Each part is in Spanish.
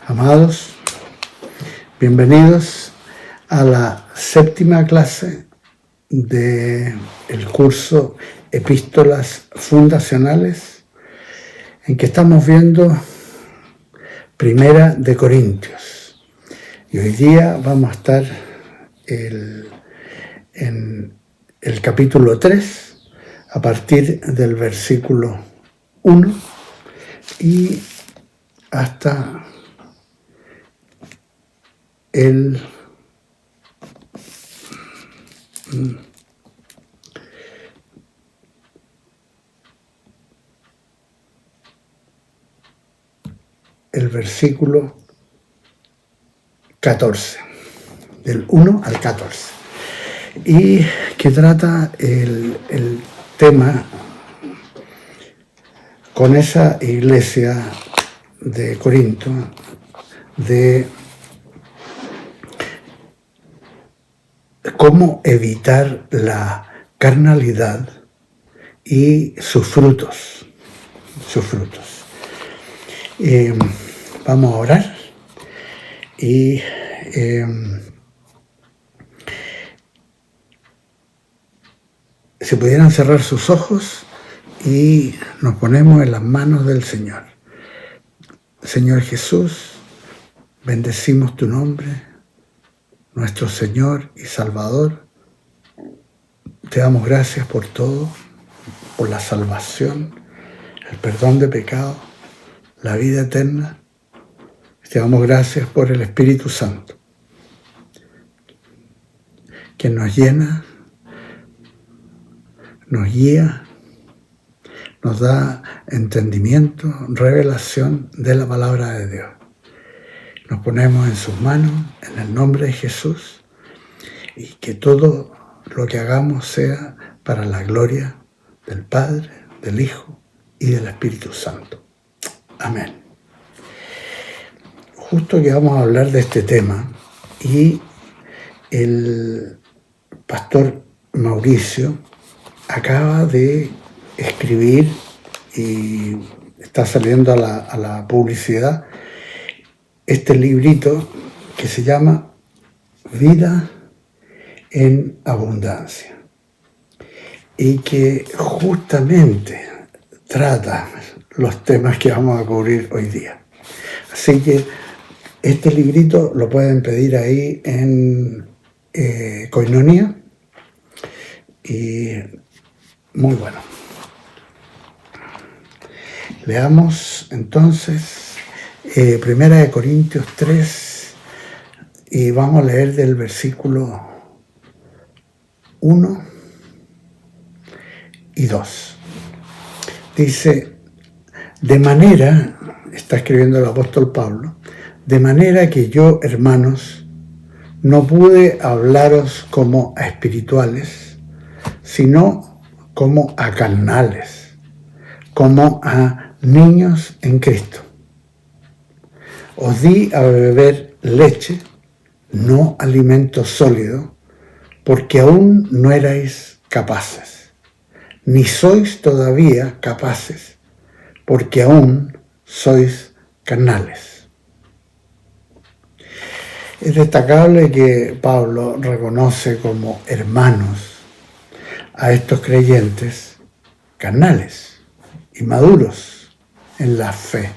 Amados, bienvenidos a la séptima clase del curso Epístolas Fundacionales, en que estamos viendo Primera de Corintios. Y hoy día vamos a estar en el capítulo 3, a partir del versículo 1 y hasta el versículo 14, del 1 al 14, y que trata el tema con esa iglesia de Corinto de cómo evitar la carnalidad y sus frutos. Vamos a orar y si pudieran cerrar sus ojos y nos ponemos en las manos del Señor. Señor Jesús, bendecimos tu nombre, nuestro Señor y Salvador. Te damos gracias por todo, por la salvación, el perdón de pecado, la vida eterna. Te damos gracias por el Espíritu Santo, que nos llena, nos guía, nos da entendimiento, revelación de la palabra de Dios. Nos ponemos en sus manos, en el nombre de Jesús, y que todo lo que hagamos sea para la gloria del Padre, del Hijo y del Espíritu Santo. Amén. Justo que vamos a hablar de este tema, y el pastor Mauricio acaba de escribir, y está saliendo a la publicidad, este librito que se llama Vida en Abundancia, y que justamente trata los temas que vamos a cubrir hoy día. Así que este librito lo pueden pedir ahí en Koinonia, y muy bueno. Leamos entonces Primera de Corintios 3, y vamos a leer del versículo 1 y 2. Dice, de manera, está escribiendo el apóstol Pablo, de manera que yo, hermanos, no pude hablaros como a espirituales, sino como a carnales, como a niños en Cristo. Os di a beber leche, no alimento sólido, porque aún no erais capaces, ni sois todavía capaces, porque aún sois carnales. Es destacable que Pablo reconoce como hermanos a estos creyentes carnales, inmaduros en la fe.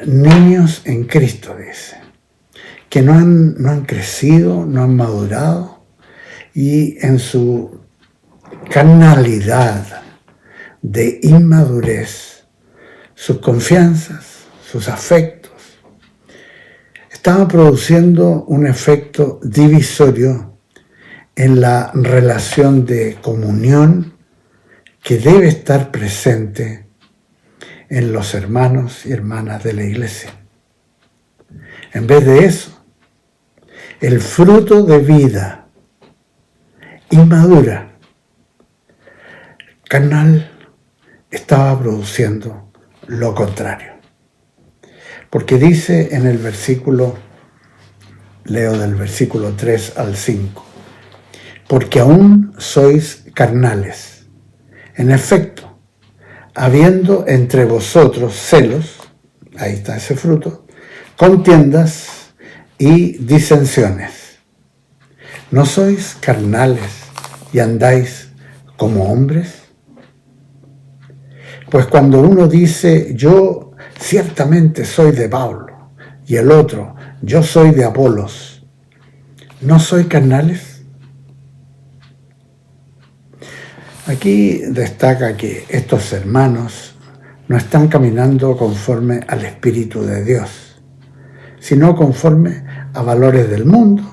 Niños en Cristo, dice, que no han crecido, no han madurado, y en su carnalidad de inmadurez, sus confianzas, sus afectos, estaban produciendo un efecto divisorio en la relación de comunión que debe estar presente en los hermanos y hermanas de la iglesia. En vez de eso, el fruto de vida inmadura, carnal, estaba produciendo lo contrario. Porque dice en el versículo, leo del versículo 3 al 5, porque aún sois carnales. En efecto, habiendo entre vosotros celos, ahí está ese fruto, contiendas y disensiones. ¿No sois carnales y andáis como hombres? Pues cuando uno dice, yo ciertamente soy de Pablo, y el otro, yo soy de Apolos, ¿no soy carnales? Aquí destaca que estos hermanos no están caminando conforme al Espíritu de Dios, sino conforme a valores del mundo,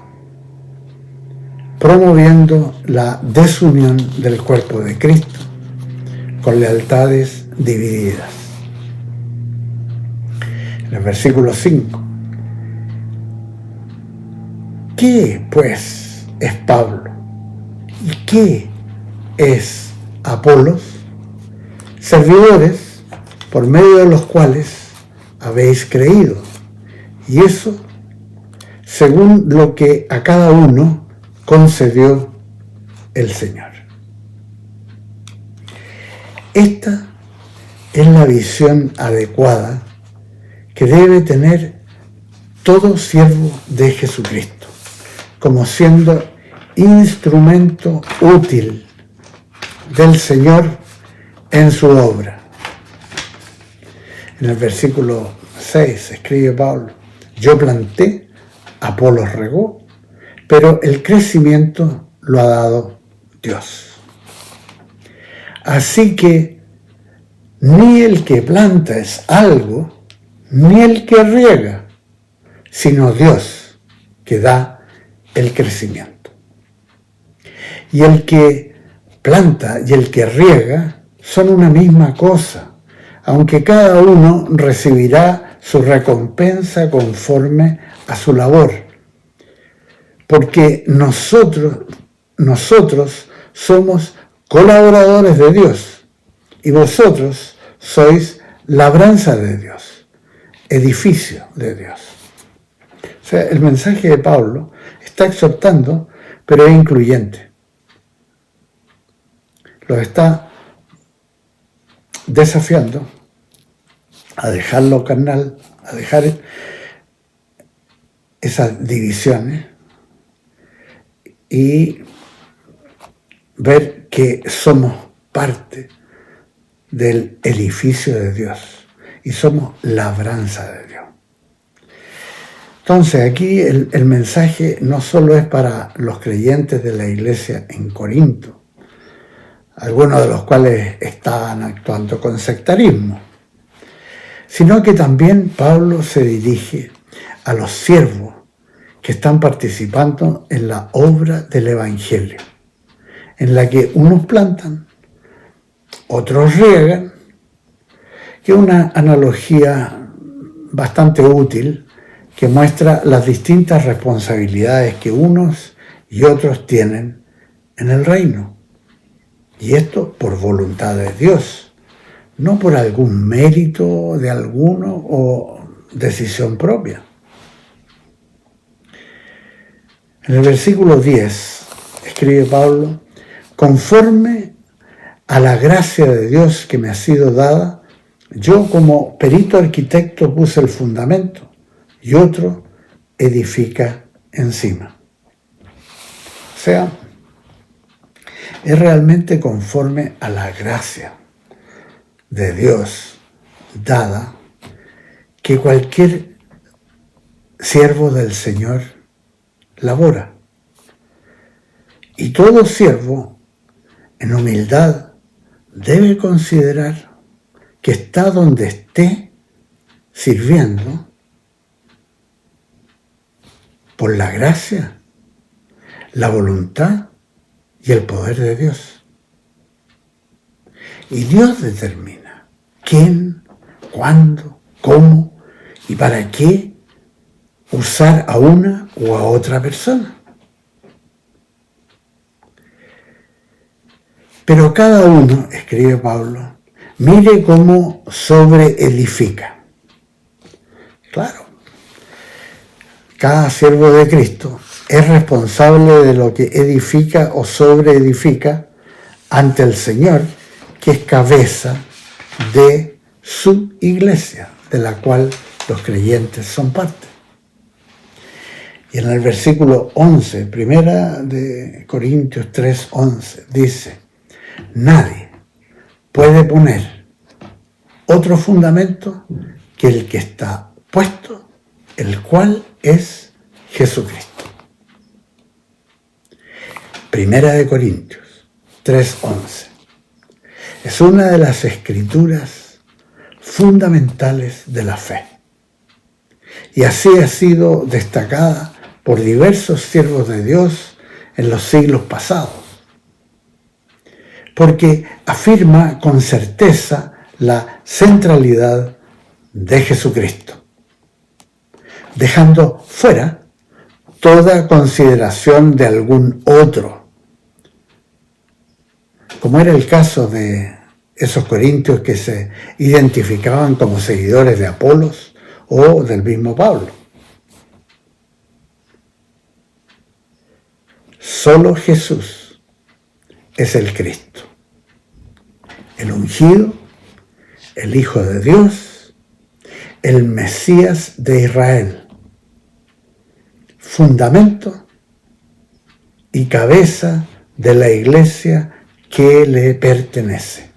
promoviendo la desunión del cuerpo de Cristo, con lealtades divididas. En el versículo 5. ¿Qué, pues, es Pablo? ¿Y qué es Apolos? Servidores por medio de los cuales habéis creído, y eso según lo que a cada uno concedió el Señor. Esta es la visión adecuada que debe tener todo siervo de Jesucristo, como siendo instrumento útil del Señor en su obra. En el versículo 6 escribe Pablo, yo planté, Apolos regó, pero el crecimiento lo ha dado Dios. Así que ni el que planta es algo, ni el que riega, sino Dios que da el crecimiento. Y el que planta y el que riega son una misma cosa, aunque cada uno recibirá su recompensa conforme a su labor. Porque nosotros somos colaboradores de Dios y vosotros sois labranza de Dios, edificio de Dios. O sea, el mensaje de Pablo está exhortando, pero es incluyente. Los está desafiando a dejar lo carnal, a dejar esas divisiones y ver que somos parte del edificio de Dios y somos labranza de Dios. Entonces aquí el mensaje no solo es para los creyentes de la iglesia en Corinto, algunos de los cuales estaban actuando con sectarismo, sino que también Pablo se dirige a los siervos que están participando en la obra del Evangelio, en la que unos plantan, otros riegan, que es una analogía bastante útil que muestra las distintas responsabilidades que unos y otros tienen en el reino. Y esto por voluntad de Dios, no por algún mérito de alguno o decisión propia. En el versículo 10 escribe Pablo, conforme a la gracia de Dios que me ha sido dada, yo como perito arquitecto puse el fundamento y otro edifica encima. O sea, es realmente conforme a la gracia de Dios dada que cualquier siervo del Señor labora. Y todo siervo en humildad debe considerar que está donde esté sirviendo por la gracia, la voluntad y el poder de Dios. Y Dios determina quién, cuándo, cómo y para qué usar a una o a otra persona. Pero cada uno, escribe Pablo, mire cómo sobreedifica. Claro, cada siervo de Cristo es responsable de lo que edifica o sobreedifica ante el Señor, que es cabeza de su iglesia, de la cual los creyentes son parte. Y en el versículo 11, primera de Corintios 3:11, dice: nadie puede poner otro fundamento que el que está puesto, el cual es Jesucristo. Primera de Corintios 3:11 es una de las escrituras fundamentales de la fe. Y así ha sido destacada por diversos siervos de Dios en los siglos pasados, porque afirma con certeza la centralidad de Jesucristo, dejando fuera toda consideración de algún otro, como era el caso de esos corintios que se identificaban como seguidores de Apolos o del mismo Pablo. Solo Jesús es el Cristo, el ungido, el Hijo de Dios, el Mesías de Israel, fundamento y cabeza de la iglesia que le pertenece.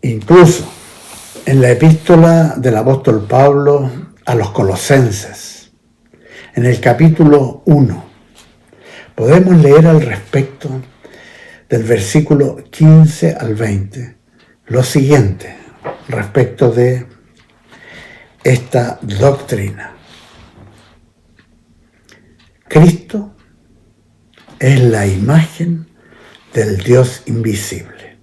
Incluso en la epístola del apóstol Pablo a los Colosenses, en el capítulo 1, podemos leer al respecto del versículo 15 al 20 lo siguiente respecto de esta doctrina. Cristo es la imagen del Dios invisible,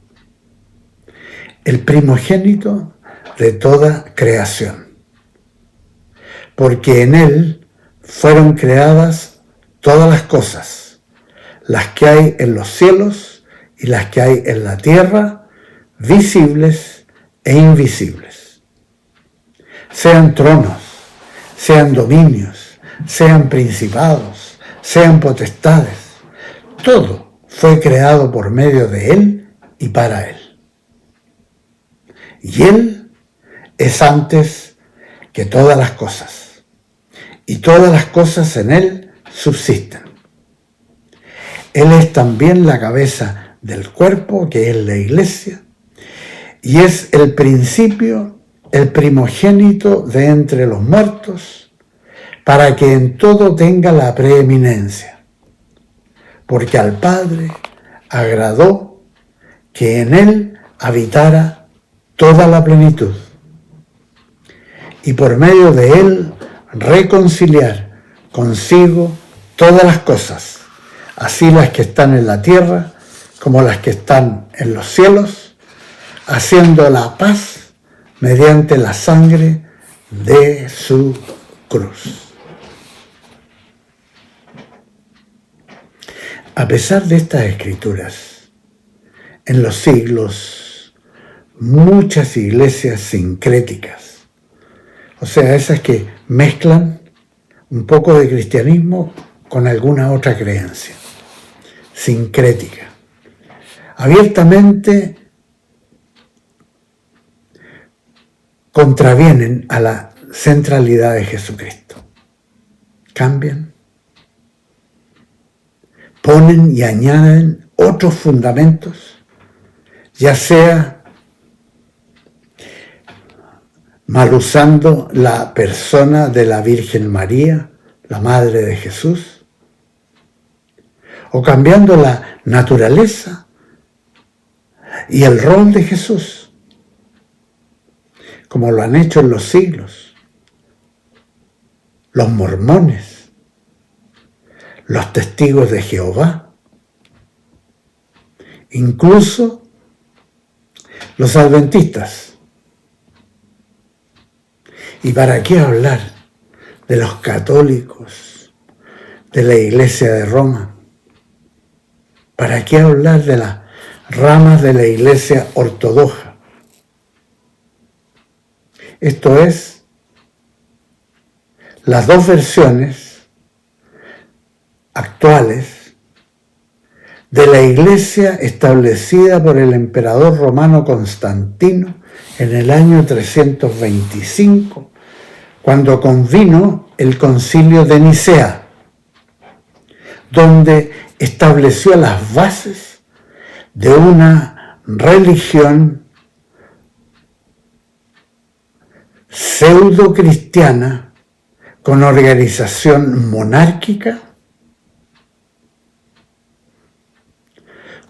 el primogénito de toda creación, porque en Él fueron creadas todas las cosas, las que hay en los cielos y las que hay en la tierra, visibles e invisibles. Sean tronos, sean dominios, sean principados, sean potestades, todo fue creado por medio de Él y para Él. Y Él es antes que todas las cosas, y todas las cosas en Él subsisten. Él es también la cabeza del cuerpo, que es la iglesia, y es el principio, el primogénito de entre los muertos, para que en todo tenga la preeminencia, porque al Padre agradó que en Él habitara toda la plenitud, y por medio de Él reconciliar consigo todas las cosas, así las que están en la tierra como las que están en los cielos, haciendo la paz mediante la sangre de su cruz. A pesar de estas escrituras, en los siglos, muchas iglesias sincréticas, o sea, esas que mezclan un poco de cristianismo con alguna otra creencia, sincrética, abiertamente contravienen a la centralidad de Jesucristo. Cambian, ponen y añaden otros fundamentos, ya sea mal usando la persona de la Virgen María, la Madre de Jesús, o cambiando la naturaleza y el rol de Jesús, como lo han hecho en los siglos los mormones, los testigos de Jehová, incluso los adventistas. ¿Y para qué hablar de los católicos, de la Iglesia de Roma? ¿Para qué hablar de las ramas de la Iglesia ortodoxa? Esto es, las dos versiones actuales de la iglesia establecida por el emperador romano Constantino en el año 325, cuando convino el Concilio de Nicea, donde estableció las bases de una religión pseudo-cristiana con organización monárquica,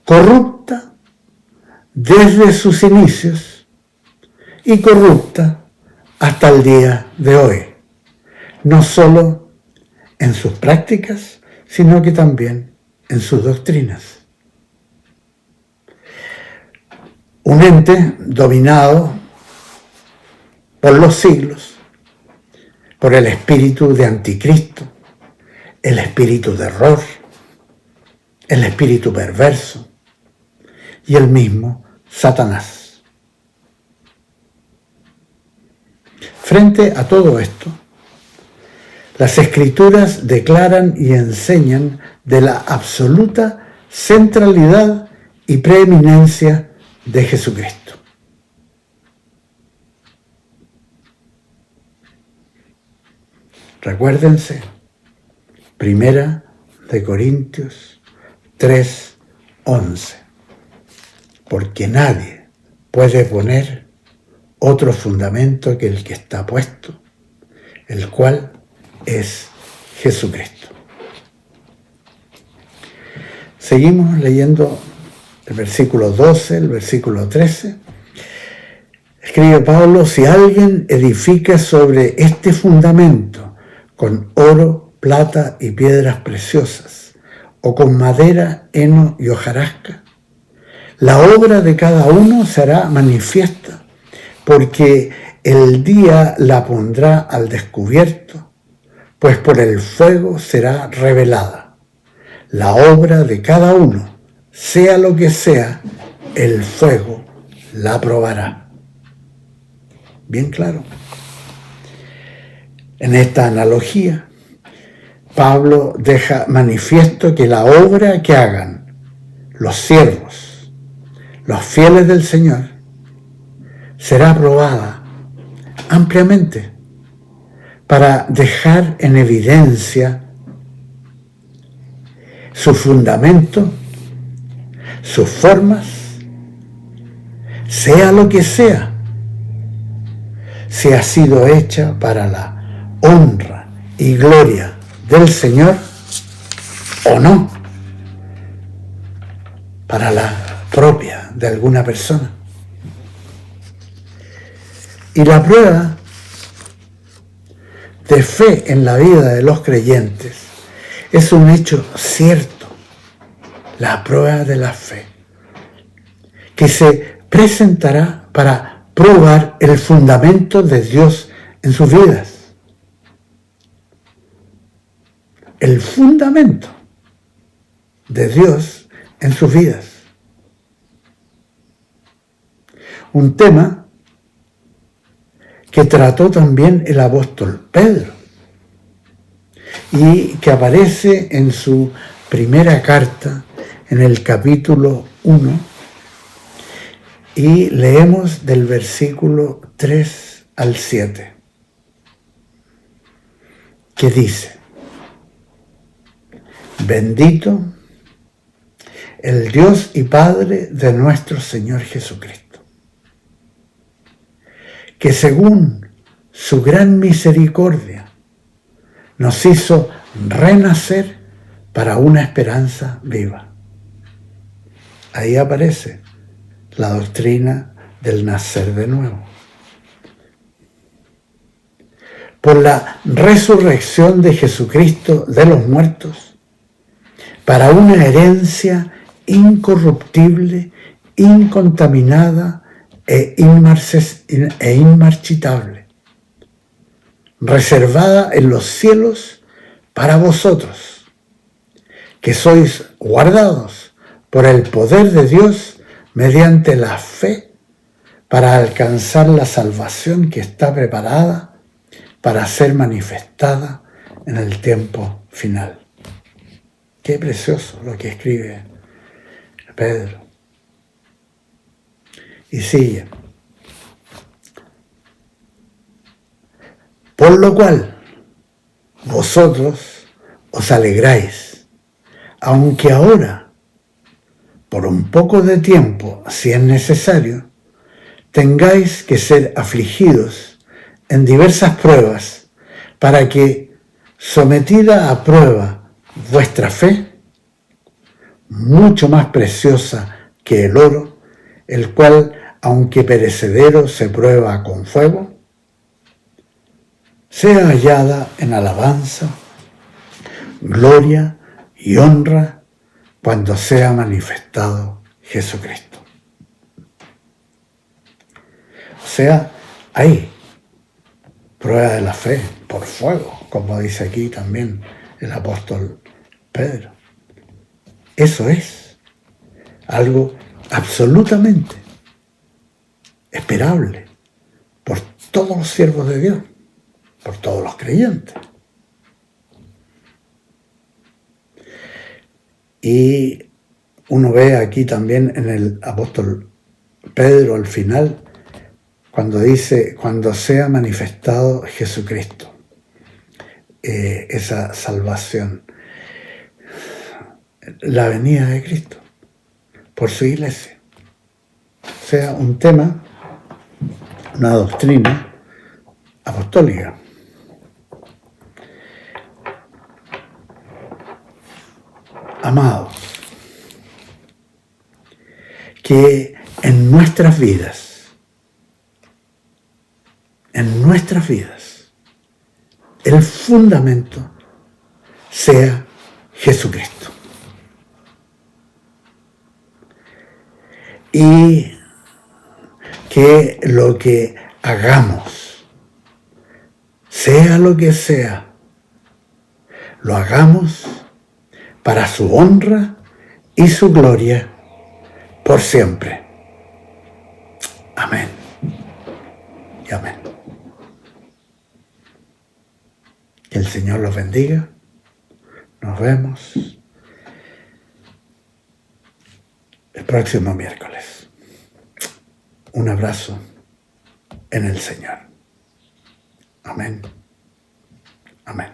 corrupta desde sus inicios y corrupta hasta el día de hoy, no solo en sus prácticas, sino que también en sus doctrinas. Un ente dominado por los siglos, por el espíritu de anticristo, el espíritu de error, el espíritu perverso y el mismo Satanás. Frente a todo esto, las Escrituras declaran y enseñan de la absoluta centralidad y preeminencia de Jesucristo. Recuérdense, 1 Corintios 3:11, porque nadie puede poner otro fundamento que el que está puesto, el cual es Jesucristo. Seguimos leyendo el versículo 12, el versículo 13. Escribe Pablo: si alguien edifica sobre este fundamento con oro, plata y piedras preciosas, o con madera, heno y hojarasca, la obra de cada uno será manifiesta, porque el día la pondrá al descubierto, pues por el fuego será revelada. La obra de cada uno, sea lo que sea, el fuego la probará. Bien claro. En esta analogía, Pablo deja manifiesto que la obra que hagan los siervos, los fieles del Señor, será probada ampliamente para dejar en evidencia su fundamento, sus formas, sea lo que sea, si ha sido hecha para la honra y gloria del Señor o no, para la propia de alguna persona. Y la prueba de fe en la vida de los creyentes es un hecho cierto, la prueba de la fe, que se presentará para probar el fundamento de Dios en sus vidas. El fundamento de Dios en sus vidas. Un tema que trató también el apóstol Pedro y que aparece en su primera carta en el capítulo 1, y leemos del versículo 3 al 7, que dice: bendito el Dios y Padre de nuestro Señor Jesucristo, que según su gran misericordia nos hizo renacer para una esperanza viva. Ahí aparece la doctrina del nacer de nuevo. Por la resurrección de Jesucristo de los muertos, para una herencia incorruptible, incontaminada e inmarchitable, reservada en los cielos para vosotros, que sois guardados por el poder de Dios mediante la fe para alcanzar la salvación que está preparada para ser manifestada en el tiempo final. Qué precioso lo que escribe Pedro. Y sigue. Por lo cual, vosotros os alegráis, aunque ahora, por un poco de tiempo, si es necesario, tengáis que ser afligidos en diversas pruebas, para que, sometida a prueba vuestra fe, mucho más preciosa que el oro, el cual, aunque perecedero, se prueba con fuego, sea hallada en alabanza, gloria y honra cuando sea manifestado Jesucristo. O sea, hay prueba de la fe por fuego, como dice aquí también el apóstol Pedro. Eso es algo absolutamente esperable por todos los siervos de Dios, por todos los creyentes. Y uno ve aquí también en el apóstol Pedro al final, cuando dice, cuando sea manifestado Jesucristo, esa salvación, la venida de Cristo por su iglesia, sea un tema, una doctrina apostólica. Amados, que en nuestras vidas, el fundamento sea Jesucristo. Y que lo que hagamos, sea lo que sea, lo hagamos para su honra y su gloria por siempre. Amén y amén. Que el Señor los bendiga. Nos vemos el próximo miércoles. Un abrazo en el Señor. Amén. Amén.